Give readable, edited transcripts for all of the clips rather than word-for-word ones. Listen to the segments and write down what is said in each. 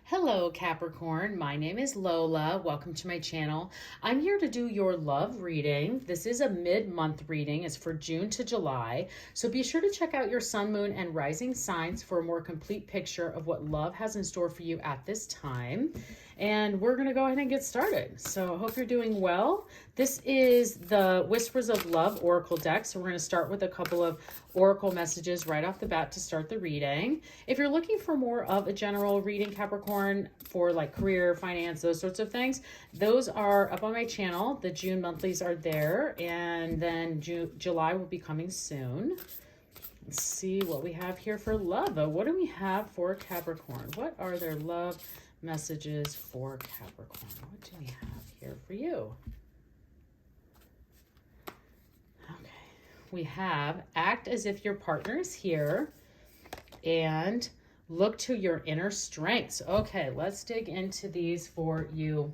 Hello Capricorn, my name is Lola. Welcome to my channel. I'm here to do your love reading. This is a mid-month reading. It's for June to July. So be sure to check out your sun, moon, and rising signs for a more complete picture of what love has in store for you at this time. And we're going to go ahead and get started. So I hope you're doing well. This is the Whispers of Love Oracle deck. So we're going to start with a couple of oracle messages right off the bat to start the reading. If you're looking for more of a general reading, Capricorn, for like career, finance, those sorts of things, those are up on my channel. The June monthlies are there, and then July will be coming soon. Let's see what we have here for love. What do we have for Capricorn? What are their love messages for Capricorn? What do we have here for you? Okay, we have act as if your partner is here and look to your inner strengths. Okay, let's dig into these for you,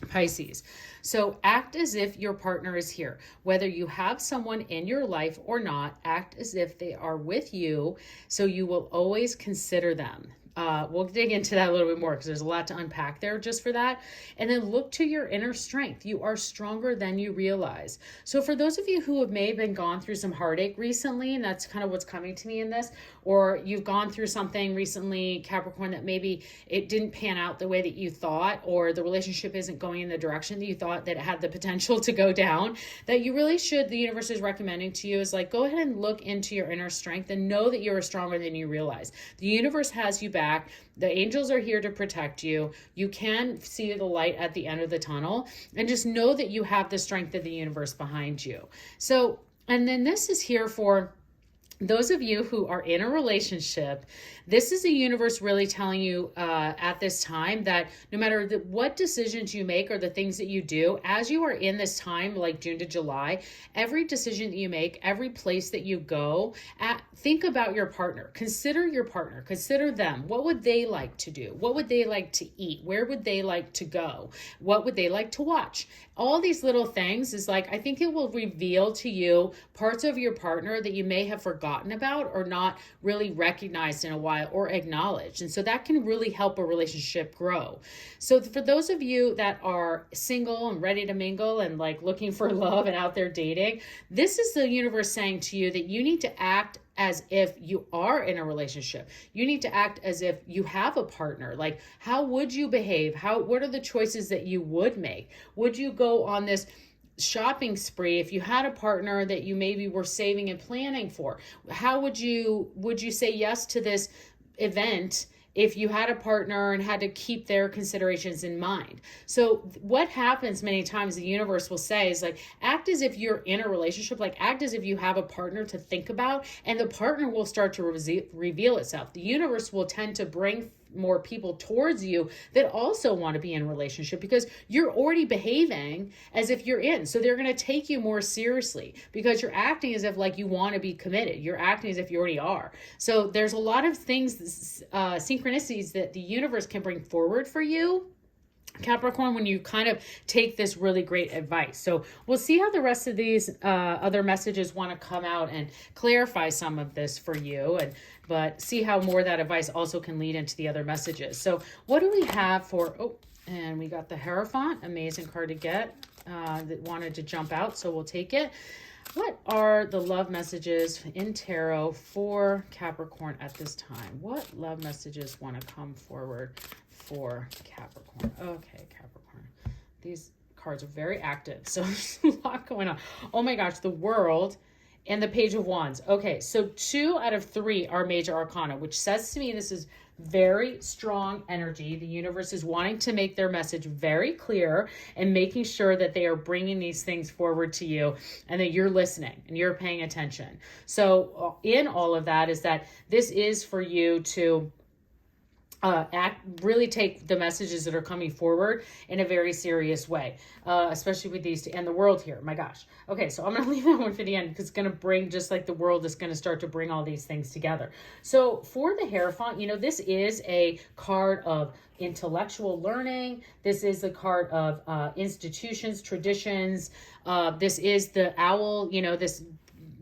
Pisces. So act as if your partner is here. Whether you have someone in your life or not, act as if they are with you, so you will always consider them. We'll dig into that a little bit more because there's a lot to unpack there just for that. And then look to your inner strength. You are stronger than you realize. So for those of you who have maybe been gone through some heartache recently, and that's kind of what's coming to me in this, or you've gone through something recently, Capricorn, that maybe it didn't pan out the way that you thought, or the relationship isn't going in the direction that you thought that it had the potential to go down, that you really should, the universe is recommending to you is like, go ahead and look into your inner strength and know that you are stronger than you realize. The universe has you back. The angels are here to protect you. You can see the light at the end of the tunnel, and just know that you have the strength of the universe behind you. So, and then this is here for those of you who are in a relationship. This is the universe really telling you at this time that no matter what decisions you make or the things that you do, as you are in this time, like June to July, every decision that you make, every place that you go, think about your partner. Consider your partner. Consider them. What would they like to do? What would they like to eat? Where would they like to go? What would they like to watch? All these little things is like, I think it will reveal to you parts of your partner that you may have forgotten about or not really recognized in a while or acknowledged. And so that can really help a relationship grow. So for those of you that are single and ready to mingle and like looking for love and out there dating, this is the universe saying to you that you need to act as if you are in a relationship. You need to act as if you have a partner. Like, how would you behave? What are the choices that you would make? Would you go on this shopping spree if you had a partner that you maybe were saving and planning for? How would you say yes to this event if you had a partner and had to keep their considerations in mind? So what happens many times, the universe will say is like, act as if you're in a relationship, like act as if you have a partner to think about, and the partner will start to reveal itself. The universe will tend to bring more people towards you that also want to be in a relationship because you're already behaving as if you're in. So they're going to take you more seriously because you're acting as if like you want to be committed. You're acting as if you already are. So there's a lot of things, synchronicities that the universe can bring forward for you, Capricorn, when you kind of take this really great advice. So we'll see how the rest of these other messages want to come out and clarify some of this for you, but see how more of that advice also can lead into the other messages. So what do we have for, and we got the Hierophant, amazing card to get, that wanted to jump out, so we'll take it. What are the love messages in tarot for Capricorn at this time? What love messages want to come forward for Capricorn? Okay, Capricorn. These cards are very active, so there's a lot going on. Oh my gosh, the World and the Page of Wands. Okay, so 2 out of 3 are major arcana, which says to me this is very strong energy. The universe is wanting to make their message very clear and making sure that they are bringing these things forward to you and that you're listening and you're paying attention. So in all of that is that this is for you to really take the messages that are coming forward in a very serious way, especially with these two and the World here. My gosh. Okay, so I'm going to leave that one for the end because it's going to bring, just like the World is going to start to bring all these things together. So for the Hierophant, you know, this is a card of intellectual learning. This is the card of institutions, traditions. This is the owl, you know, this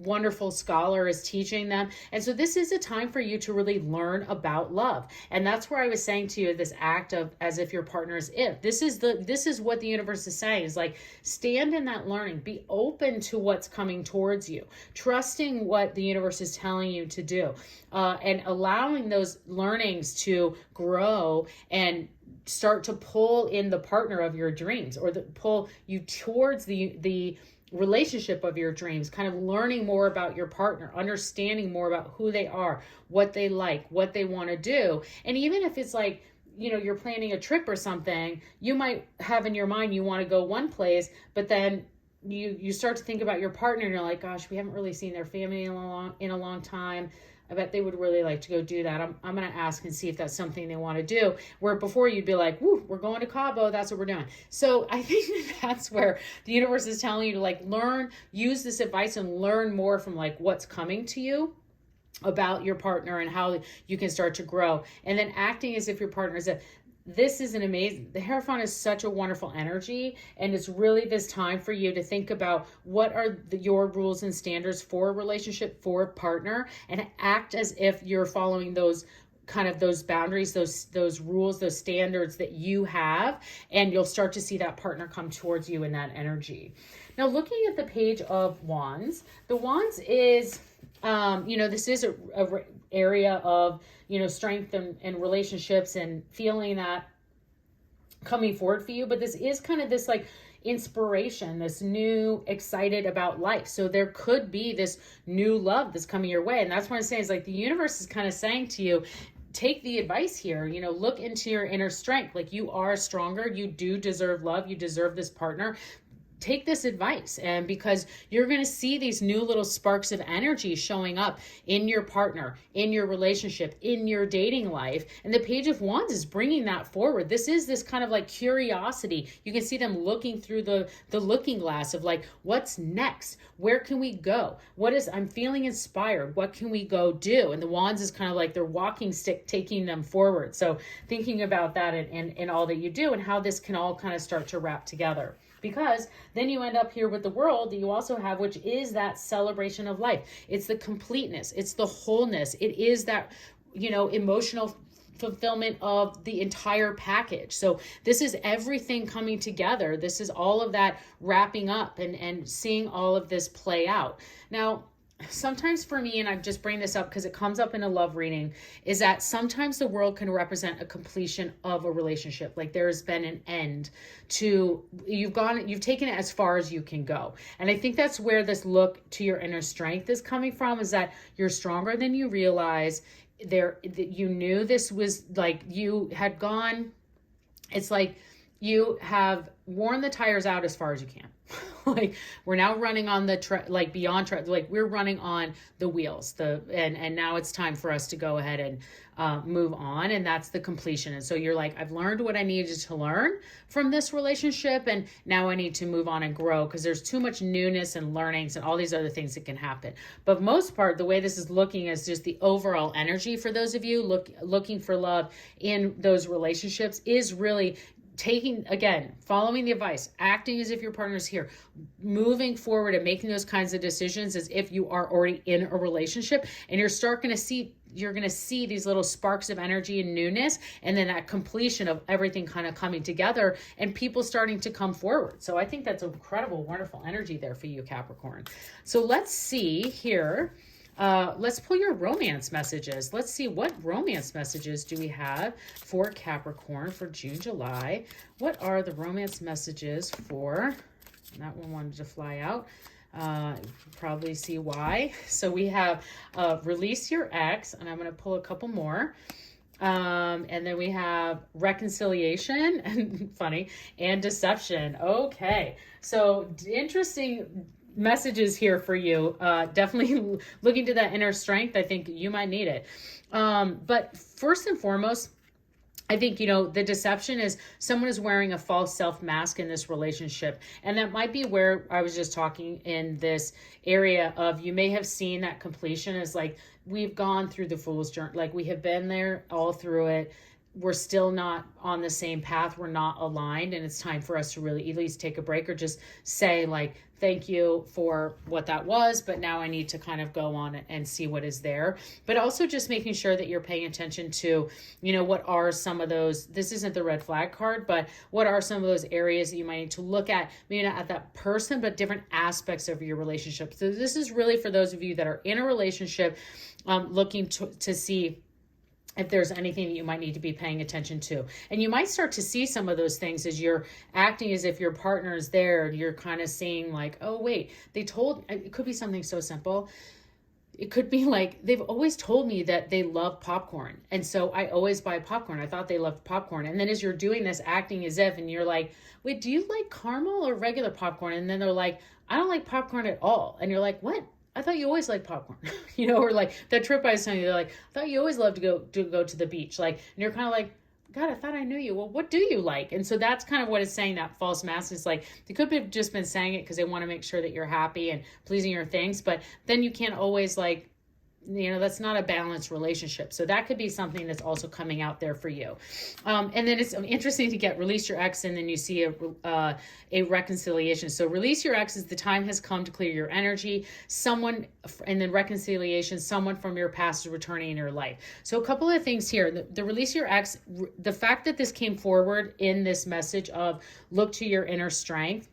wonderful scholar is teaching them. And so this is a time for you to really learn about love. And that's where I was saying to you, this act of as if your partner is if. This is what the universe is saying, is like, stand in that learning, be open to what's coming towards you, trusting what the universe is telling you to do, and allowing those learnings to grow and start to pull in the partner of your dreams, or pull you towards the relationship of your dreams, kind of learning more about your partner, understanding more about who they are, what they like, what they want to do. And even if it's like, you're planning a trip or something, you might have in your mind you want to go one place, but then you start to think about your partner and you're like, gosh, we haven't really seen their family in a long time. I bet they would really like to go do that. I'm going to ask and see if that's something they want to do. Where before you'd be like, woo, we're going to Cabo. That's what we're doing. So I think that's where the universe is telling you to like learn, use this advice and learn more from like what's coming to you about your partner and how you can start to grow. And then acting as if your partner is this is an amazing, the Hierophant is such a wonderful energy, and it's really this time for you to think about what are your rules and standards for a relationship, for a partner, and act as if you're following those boundaries, those rules, those standards that you have, and you'll start to see that partner come towards you in that energy. Now, looking at the Page of Wands, the Wands is, this is a area of, strength and relationships and feeling that coming forward for you. But this is kind of this like inspiration, this new excited about life. So there could be this new love that's coming your way. And that's what I'm saying is like the universe is kind of saying to you, take the advice here, look into your inner strength. Like you are stronger. You do deserve love. You deserve this partner. Take this advice, and because you're going to see these new little sparks of energy showing up in your partner, in your relationship, in your dating life. And the Page of Wands is bringing that forward. This is this kind of like curiosity. You can see them looking through the looking glass of like, what's next? Where can we go? I'm feeling inspired. What can we go do? And the Wands is kind of like their walking stick taking them forward. So thinking about that and all that you do and how this can all kind of start to wrap together. Because then you end up here with the World that you also have, which is that celebration of life. It's the completeness. It's the wholeness. It is that, emotional fulfillment of the entire package. So this is everything coming together. This is all of that wrapping up and seeing all of this play out. Now, sometimes for me, and I just bring this up because it comes up in a love reading, is that sometimes the World can represent a completion of a relationship. Like there's been an end to, you've taken it as far as you can go. And I think that's where this look to your inner strength is coming from, is that you're stronger than you realize. You knew this was like you had gone, it's like you have worn the tires out as far as you can. Like we're now running on the like we're running on the wheels, and now it's time for us to go ahead and move on. And that's the completion. And so you're like, I've learned what I needed to learn from this relationship. And now I need to move on and grow, because there's too much newness and learnings and all these other things that can happen. But most part, the way this is looking is just the overall energy for those of you looking for love in those relationships is really following the advice, acting as if your partner's here, moving forward and making those kinds of decisions as if you are already in a relationship. And you're going to see these little sparks of energy and newness, and then that completion of everything kind of coming together and people starting to come forward. So I think that's incredible, wonderful energy there for you, Capricorn. So let's see here. Let's pull your romance messages. Let's see, what romance messages do we have for Capricorn for June, July? What are the romance messages for, that one wanted to fly out. Probably see why. So we have release your ex, and I'm going to pull a couple more. And then we have reconciliation and funny and deception. Okay. So interesting messages here for you. Definitely looking to that inner strength. I think you might need it. But first and foremost, I think, the deception is someone is wearing a false self mask in this relationship. And that might be where I was just talking in this area of, you may have seen that completion as like, we've gone through the fool's journey. Like we have been there all through it. we're still not on the same path, we're not aligned, and it's time for us to really at least take a break or just say like, thank you for what that was, but now I need to kind of go on and see what is there. But also just making sure that you're paying attention to, what are some of those, this isn't the red flag card, but what are some of those areas that you might need to look at, maybe not at that person, but different aspects of your relationship. So this is really for those of you that are in a relationship, looking to see if there's anything that you might need to be paying attention to. And you might start to see some of those things as you're acting as if your partner is there, and you're kind of seeing like, oh, wait, it could be something so simple. It could be like, they've always told me that they love popcorn, and so I always buy popcorn. I thought they loved popcorn. And then as you're doing this, acting as if, and you're like, wait, do you like caramel or regular popcorn? And then they're like, I don't like popcorn at all. And you're like, what? I thought you always liked popcorn, or like that trip I was telling you, they're like, I thought you always loved to go to the beach. Like, and you're kind of like, God, I thought I knew you. Well, what do you like? And so that's kind of what it's saying, that false mask is like, they could have just been saying it because they want to make sure that you're happy and pleasing your things, but then you can't always like, that's not a balanced relationship. So that could be something that's also coming out there for you. And then it's interesting to get release your ex, and then you see a reconciliation. So release your ex is the time has come to clear your energy. And then reconciliation, someone from your past is returning in your life. So a couple of things here. The release your ex, the fact that this came forward in this message of look to your inner strength,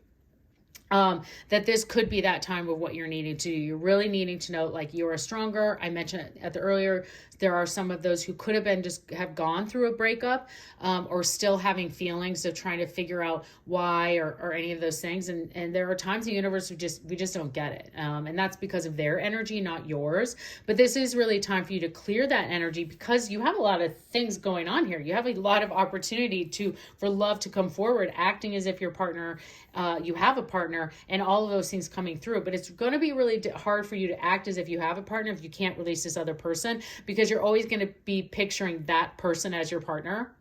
that this could be that time of what you're needing to do. You're really needing to know, like, you are stronger. I mentioned at the earlier, there are some of those who could have been just have gone through a breakup, or still having feelings of trying to figure out why or any of those things. And there are times in the universe we just don't get it. And that's because of their energy, not yours. But this is really time for you to clear that energy, because you have a lot of things going on here. You have a lot of opportunity for love to come forward, acting as if your partner, you have a partner, and all of those things coming through. But it's going to be really hard for you to act as if you have a partner if you can't release this other person, because you're always going to be picturing that person as your partner.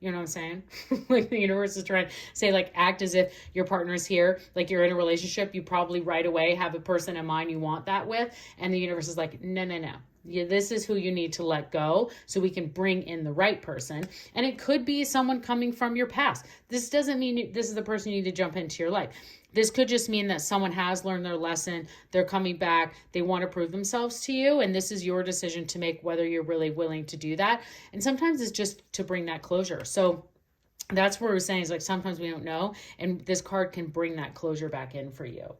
You know what I'm saying? Like the universe is trying to say, like, act as if your partner is here. Like you're in a relationship, you probably right away have a person in mind you want that with. And the universe is like, no. Yeah, this is who you need to let go so we can bring in the right person. And it could be someone coming from your past. This doesn't mean this is the person you need to jump into your life. This could just mean that someone has learned their lesson. They're coming back. They want to prove themselves to you. And this is your decision to make, whether you're really willing to do that. And sometimes it's just to bring that closure. So that's what we're saying, is like, sometimes we don't know. And this card can bring that closure back in for you.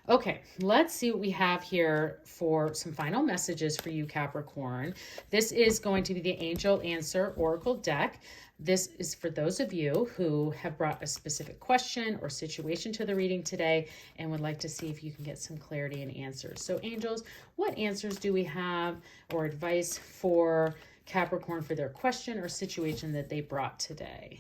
Okay, let's see what we have here for some final messages for you, Capricorn. This is going to be the Angel Answer Oracle deck. This is for those of you who have brought a specific question or situation to the reading today and would like to see if you can get some clarity and answers. So angels, what answers do we have or advice for Capricorn for their question or situation that they brought today?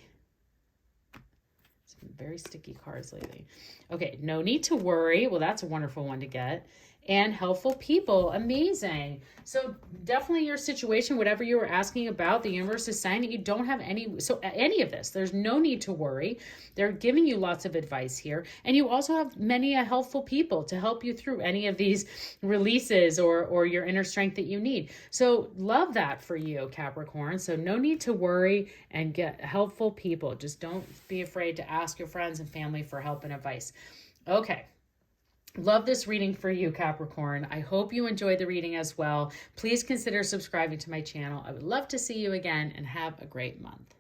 Very sticky cards lately. Okay, no need to worry. Well, that's a wonderful one to get. And helpful people. Amazing. So definitely your situation, whatever you were asking about, the universe is saying that you don't have any of this. There's no need to worry. They're giving you lots of advice here. And you also have many helpful people to help you through any of these releases or your inner strength that you need. So love that for you, Capricorn. So no need to worry, and get helpful people. Just don't be afraid to ask your friends and family for help and advice. Okay. Love this reading for you, Capricorn. I hope you enjoyed the reading as well. Please consider subscribing to my channel. I would love to see you again, and have a great month.